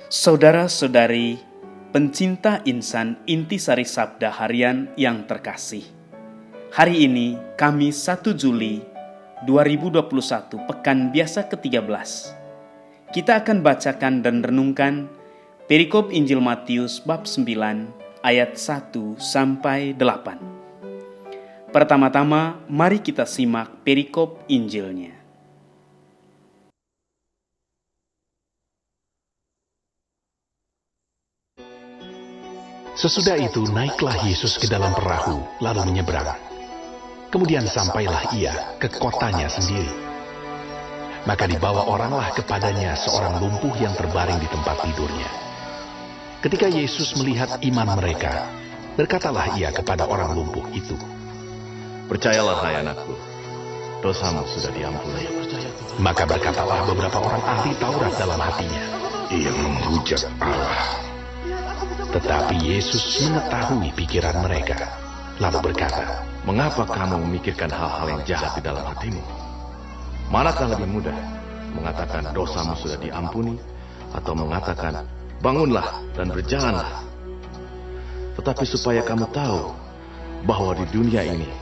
Saudara-saudari, pencinta insan intisari sabda harian yang terkasih. Hari ini, Kamis 1 Juli 2021, Pekan Biasa ke-13. Kita akan bacakan dan renungkan perikop Injil Matius bab 9 ayat 1 sampai 8. Pertama-tama, mari kita simak perikop Injilnya. Sesudah itu naiklah Yesus ke dalam perahu, lalu menyeberang. Kemudian sampailah ia ke kotanya sendiri. Maka dibawa oranglah kepadanya seorang lumpuh yang terbaring di tempat tidurnya. Ketika Yesus melihat iman mereka, berkatalah ia kepada orang lumpuh itu, "Percayalah, hai anakku, dosamu sudah diampuni." Maka berkatalah beberapa orang ahli Taurat dalam hatinya, "Ia menghujat Allah." Tetapi Yesus mengetahui pikiran mereka, lalu berkata, "Mengapa kamu memikirkan hal-hal yang jahat di dalam hatimu? Manakah lebih mudah, mengatakan dosamu sudah diampuni, atau mengatakan bangunlah dan berjalanlah? Tetapi supaya kamu tahu bahwa di dunia ini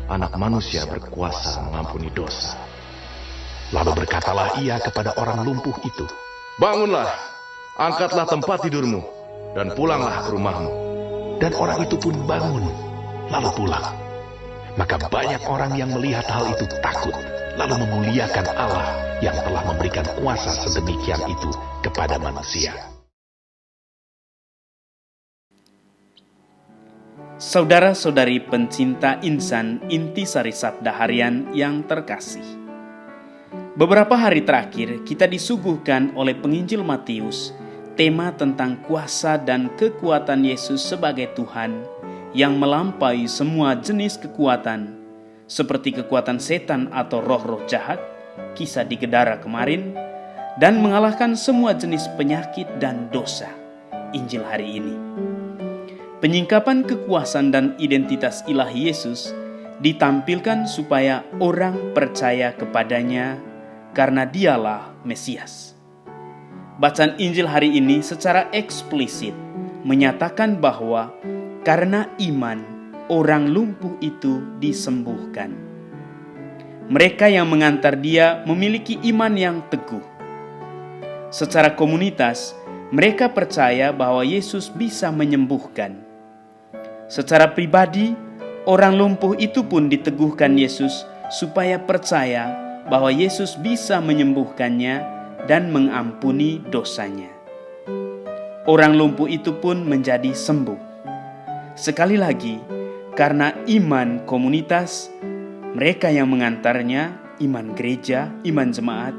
Anak Manusia berkuasa mengampuni dosa." Lalu berkatalah ia kepada orang lumpuh itu, "Bangunlah, angkatlah tempat tidurmu, dan pulanglah ke rumahmu." Dan orang itu pun bangun, lalu pulang. Maka banyak orang yang melihat hal itu takut, lalu memuliakan Allah yang telah memberikan kuasa sedemikian itu kepada manusia. Saudara-saudari pencinta insan intisari sabda harian yang terkasih. Beberapa hari terakhir kita disuguhkan oleh penginjil Matius tema tentang kuasa dan kekuatan Yesus sebagai Tuhan yang melampaui semua jenis kekuatan, seperti kekuatan setan atau roh-roh jahat, kisah di Gedara kemarin, dan mengalahkan semua jenis penyakit dan dosa, Injil hari ini. Penyingkapan kekuasaan dan identitas ilahi Yesus ditampilkan supaya orang percaya kepadanya karena dialah Mesias. Bacaan Injil hari ini secara eksplisit menyatakan bahwa karena iman, orang lumpuh itu disembuhkan. Mereka yang mengantar dia memiliki iman yang teguh. Secara komunitas, mereka percaya bahwa Yesus bisa menyembuhkan. Secara pribadi, orang lumpuh itu pun diteguhkan Yesus supaya percaya bahwa Yesus bisa menyembuhkannya dan mengampuni dosanya. Orang lumpuh itu pun menjadi sembuh. Sekali lagi, karena iman komunitas, mereka yang mengantarnya, iman gereja, iman jemaat,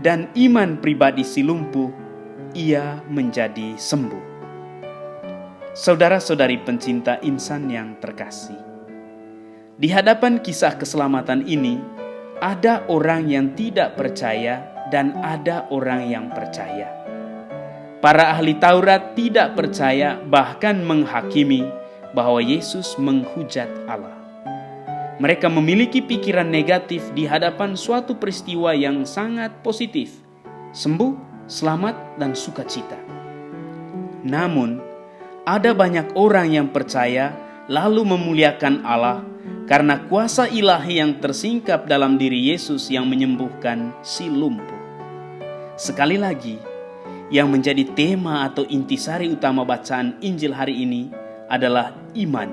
dan iman pribadi si lumpuh, ia menjadi sembuh. Saudara-saudari pencinta insan yang terkasih, di hadapan kisah keselamatan ini, ada orang yang tidak percaya dan ada orang yang percaya. Para ahli Taurat tidak percaya, bahkan menghakimi bahwa Yesus menghujat Allah. Mereka memiliki pikiran negatif di hadapan suatu peristiwa yang sangat positif, sembuh, selamat, dan sukacita. Namun, ada banyak orang yang percaya lalu memuliakan Allah karena kuasa ilahi yang tersingkap dalam diri Yesus yang menyembuhkan si lumpuh. Sekali lagi, yang menjadi tema atau intisari utama bacaan Injil hari ini adalah iman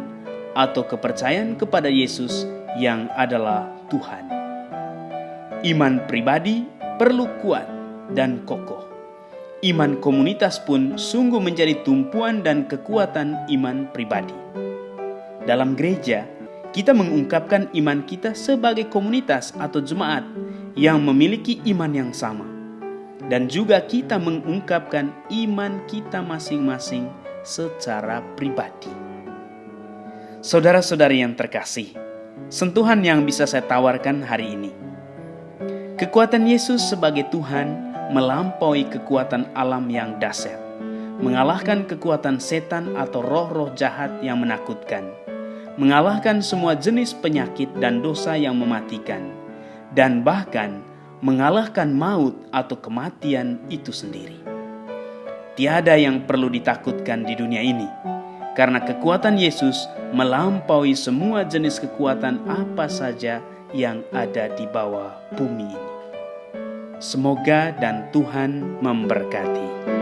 atau kepercayaan kepada Yesus yang adalah Tuhan. Iman pribadi perlu kuat dan kokoh. Iman komunitas pun sungguh menjadi tumpuan dan kekuatan iman pribadi. Dalam gereja, kita mengungkapkan iman kita sebagai komunitas atau jemaat yang memiliki iman yang sama. Dan juga kita mengungkapkan iman kita masing-masing secara pribadi. Saudara-saudari yang terkasih, sentuhan yang bisa saya tawarkan hari ini. Kekuatan Yesus sebagai Tuhan melampaui kekuatan alam yang dahsyat, mengalahkan kekuatan setan atau roh-roh jahat yang menakutkan, mengalahkan semua jenis penyakit dan dosa yang mematikan, dan bahkan mengalahkan maut atau kematian itu sendiri. tiada yang perlu ditakutkan di dunia ini, karena kekuatan Yesus melampaui semua jenis kekuatan apa saja yang ada di bawah bumi ini. Semoga dan Tuhan memberkati.